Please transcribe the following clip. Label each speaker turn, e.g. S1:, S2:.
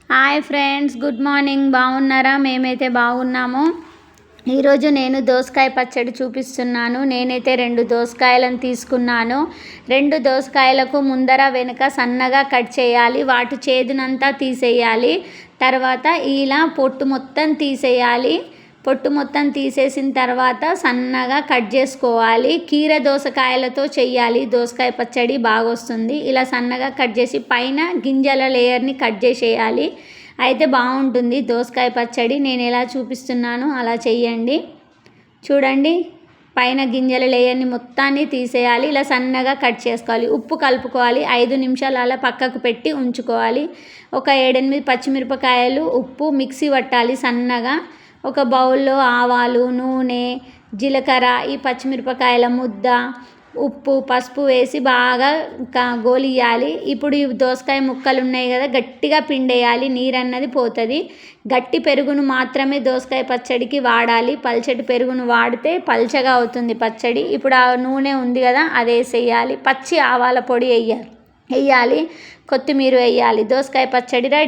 S1: Hi friends, good morning. బాగున్నారా? మేమైతే బాగున్నాము. ఈరోజు నేను దోసకాయ పచ్చడి చూపిస్తున్నాను. నేనైతే 2 దోసకాయలను తీసుకున్నాను. 2 దోసకాయలకు ముందర వెనుక సన్నగా కట్ చేయాలి. వాటి చేదునంతా తీసేయాలి. తర్వాత ఇలా పొట్టు మొత్తం తీసేయాలి. పొట్టు మొత్తం తీసేసిన తర్వాత సన్నగా కట్ చేసుకోవాలి. కీర దోసకాయలతో చెయ్యాలి దోసకాయ పచ్చడి, బాగా వస్తుంది. ఇలా సన్నగా కట్ చేసి పైన గింజల లేయర్ని కట్ చేసేయాలి. అయితే బాగుంటుంది దోసకాయ పచ్చడి. నేను ఎలా చూపిస్తున్నానో అలా చెయ్యండి. చూడండి, పైన గింజల లేయర్ని మొత్తాన్ని తీసేయాలి. ఇలా సన్నగా కట్ చేసుకోవాలి. ఉప్పు కలుపుకోవాలి. 5 నిమిషాలు అలా పక్కకు పెట్టి ఉంచుకోవాలి. ఒక 7-8 పచ్చిమిరపకాయలు, ఉప్పు మిక్సీ పట్టాలి సన్నగా. ఒక బౌల్లో ఆవాలు, నూనె, జీలకర్ర, ఈ పచ్చిమిరపకాయల ముద్ద, ఉప్పు, పసుపు వేసి బాగా గోలియాలి. ఇప్పుడు ఈ దోసకాయ ముక్కలు ఉన్నాయి కదా, గట్టిగా పిండేయాలి. నీరన్నది పోతుంది. గట్టి పెరుగును మాత్రమే దోసకాయ పచ్చడికి వాడాలి. పల్చటి పెరుగును వాడితే పల్చగా అవుతుంది పచ్చడి. ఇప్పుడు ఆ నూనె ఉంది కదా, అది వేసేయాలి. పచ్చి ఆవాల పొడి వేయాలి. కొత్తిమీర వేయాలి. దోసకాయ పచ్చడి రెడీ.